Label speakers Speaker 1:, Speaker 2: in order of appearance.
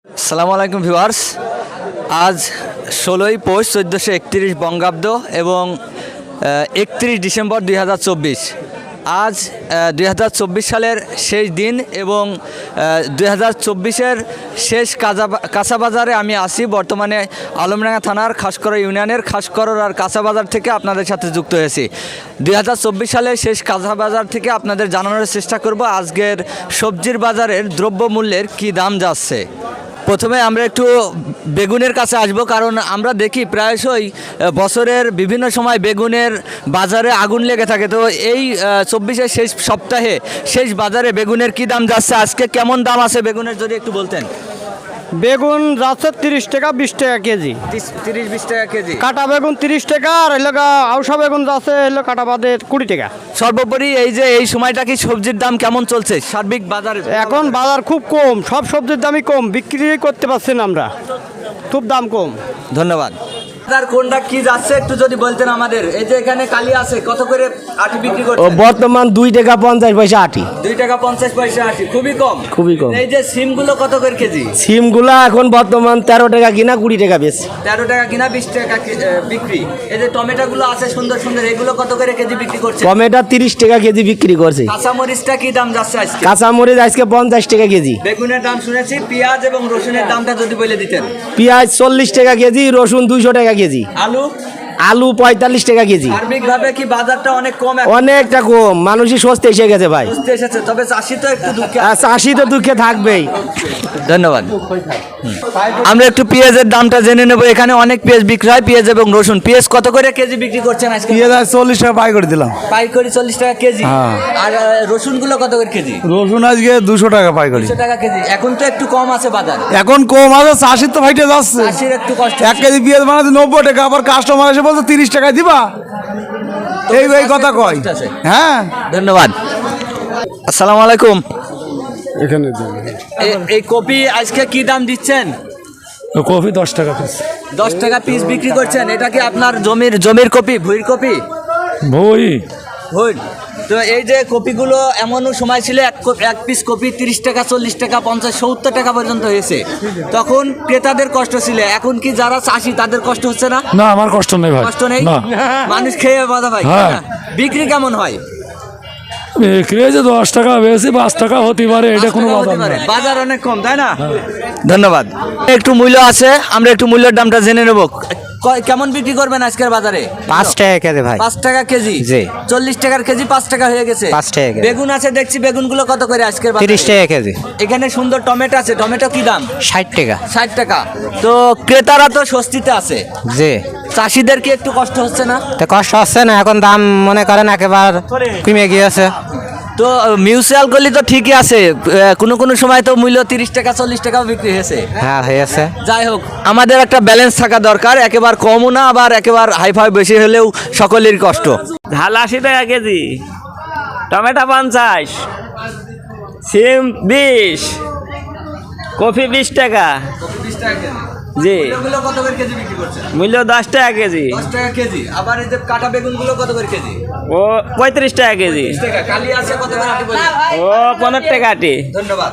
Speaker 1: আসসালামু আলাইকুম ভিউয়ার্স, আজ 16ই পৌষ 1431 বঙ্গাব্দ এবং 31 ডিসেম্বর 2024। আজ 2024 সালের শেষ দিন এবং 2024-এর শেষ কাঁচা বাজারে আমি আছি। বর্তমানে আলমডাঙ্গা থানার খাসকরা ইউনিয়নের খাসকরর আর কাঁচা বাজার থেকে আপনাদের সাথে যুক্ত হয়েছি। 2024 সালের শেষ কাঁচা বাজার থেকে আপনাদের জানানোর চেষ্টা করব আজকের সবজির বাজারের দ্রব্যমূল্যের কী দাম যাচ্ছে। প্রথমে আমরা একটু বেগুনের কাছে আসব, কারণ আমরা দেখি প্রায়শই বছরের বিভিন্ন সময় বেগুনের বাজারে আগুন লেগে থাকে। তো এই 24-এর শেষ সপ্তাহে শেষ বাজারে বেগুনের কি দাম যাচ্ছে, আজকে কেমন দাম আছে বেগুনের, যদি একটু বলতেন।
Speaker 2: বেগুন যাচ্ছে 30 টাকা 20 টাকা কেজি।
Speaker 1: 30-20 টাকা কেজি।
Speaker 2: কাটা বেগুন 30 টাকা আর আউশা বেগুন যাচ্ছে কাটা বাদে 20 টাকা।
Speaker 1: সর্বোপরি এই যে এই সময়টা কি সবজির দাম কেমন চলছে সার্বিক বাজারে?
Speaker 2: এখন বাজার খুব কম, সব সবজির দামই কম, বিক্রি করতে পারছি না আমরা, খুব দাম কম।
Speaker 1: ধন্যবাদ। কোনটা কি যাচ্ছে একটু যদি বলতেন আমাদের। এই যে এখানে কালি আছে, কত করে আটি বিক্রি করছেন?
Speaker 2: বর্তমান 2 টাকা 50 পয়সা আটি।
Speaker 1: 2 টাকা 50 পয়সা আটি, খুবই কম,
Speaker 2: খুবই কম।
Speaker 1: এই যে সিমগুলো কত করে কেজি?
Speaker 2: সিমগুলা এখন বর্তমান 13 টাকা কিনা 20 টাকা বেশি।
Speaker 1: 13 টাকা কিনা 20 টাকা বিক্রি। এই যে টমেটোগুলো আছে সুন্দর সুন্দর, এগুলো কত করে কেজি বিক্রি করছে?
Speaker 2: টমেটো 30 টাকা কেজি বিক্রি করছে।
Speaker 1: কাঁচামরিচটা কি দাম যাচ্ছে আজকে?
Speaker 2: কাঁচামরিচ আজকে 50 টাকা কেজি।
Speaker 1: বেগুনের দাম শুনেছি, পেঁয়াজ এবং রসুনের দামটা যদি বলে দিতেন।
Speaker 2: পেঁয়াজ 40 টাকা কেজি, রসুন 200 টাকা কেজি। আলু 45 টাকা কেজি।
Speaker 1: সার্বিকভাবে কি বাজারটা অনেক কম?
Speaker 2: অনেকটা কম, মানুষই সস্তে এসে গেছে ভাই।
Speaker 1: বুঝতে এসেছে, তবে চাষি তো একটু দুঃখে।
Speaker 2: চাষি তো দুঃখে থাকবেই।
Speaker 1: ধন্যবাদ। আমরা একটু পেঁয়াজের দামটা জেনে নেব। এখানে অনেক পেঁয়াজ বিক্রি হয়, পেঁয়াজ এবং রসুন। পেঁয়াজ কত করে কেজি বিক্রি করছেন আজকে?
Speaker 3: পেঁয়াজ 40 টাকা পাই করে দিলাম।
Speaker 1: পাইকারি 40 টাকা কেজি।
Speaker 3: হ্যাঁ।
Speaker 1: আর রসুনগুলো কত করে কেজি?
Speaker 3: রসুন আজকে 200 টাকা পাই করি।
Speaker 1: 200 টাকা কেজি। এখন তো একটু কম আছে বাজার।
Speaker 3: এখন কম আছে, চাষির তো ফাইটে যাচ্ছে।
Speaker 1: চাষির একটু কষ্ট।
Speaker 3: 1 কেজি পেঁয়াজ বানাতে 90 টাকা, আবার কাস্টমার এসে বলছে 30 টাকা দিবা, এই কথা কয়। হ্যাঁ,
Speaker 1: ধন্যবাদ। আসসালামু আলাইকুম।
Speaker 3: এখানে
Speaker 1: এই কপি আজকে কি দাম দিচ্ছেন?
Speaker 3: কফি 10 টাকা পিস।
Speaker 1: 10 টাকা পিস বিক্রি করছেন। এটা কি আপনার জমির কপি, ভুঁইর কপি?
Speaker 3: বই
Speaker 1: ভুঁইর। তো এই যে কপিগুলো এমনও সময় ছিল এক পিস কপি 30 টাকা 40 টাকা 50 70 টাকা পর্যন্ত হয়েছে। তখন ক্রেতাদের কষ্ট ছিল, এখন কি যারা চাষি তাদের কষ্ট হচ্ছে না?
Speaker 3: না, আমার কষ্ট নেই ভাই।
Speaker 1: কষ্ট নেই,
Speaker 3: না।
Speaker 1: মানুষ খেয়ে বাধা ভাই।
Speaker 3: হ্যাঁ।
Speaker 1: বিক্রি কেমন হয়?
Speaker 3: বিক্রি হয়েছে 10 টাকা, বেশি 5 টাকা হতে পারে, এটা কোনো বাজার না।
Speaker 1: বাজার অনেক কম, তাই না? ধন্যবাদ। একটু মূল্য আছে, আমরা একটু মূল্যের দামটা জেনে নেব। কেমন বিক্রি করবেন আজকের বাজারে?
Speaker 2: 5 টাকা কেজি ভাই।
Speaker 1: 5 টাকা কেজি।
Speaker 2: জি।
Speaker 1: 40 টাকার কেজি 5 টাকা হয়ে গেছে।
Speaker 2: 5 টাকা কেজি।
Speaker 1: বেগুন আছে দেখছি, বেগুনগুলো কত করে আজকের বাজারে?
Speaker 2: 30 টাকা কেজি।
Speaker 1: এখানে সুন্দর টমেটো আছে, টমেটো কি দাম?
Speaker 2: 60 টাকা।
Speaker 1: 60 টাকা। তো ক্রেতারা তো স্বস্তিতে আছে,
Speaker 2: জি।
Speaker 1: চাষিদের কি একটু কষ্ট হচ্ছে না?
Speaker 2: তো কষ্ট হচ্ছে না, এখন দাম মনে করেন একেবারে কমে গিয়েছে।
Speaker 1: তো মিউচুয়াল করলে তো ঠিকই আছে, কোনো সময় তো মূল্য 30 টাকা 40 টাকাও বিক্রি হয়েছে।
Speaker 2: হ্যাঁ, হয়েছে।
Speaker 1: যাই হোক, আমাদের একটা ব্যালেন্স থাকা দরকার, একেবারে কমও না আবার একেবারে হাইফাই বেশি হলেও সকলেরই কষ্ট।
Speaker 4: ঝাল 80 টাকা কেজি, টমেটো 50, সিম 20, কফি 20 টাকা। জি।
Speaker 1: কত করে কেজি বিক্রি করছেন?
Speaker 4: মূল্য 10 টাকা কেজি।
Speaker 1: 10 টাকা কেজি। আবার এই যে কাটা বেগুনগুলো কত করে কেজি?
Speaker 4: ও 35 টাকা কেজি।
Speaker 1: 30 টাকা। কালি আছে কত করে আটি বলেন?
Speaker 4: ও 15 টাকা আটি।
Speaker 1: ধন্যবাদ।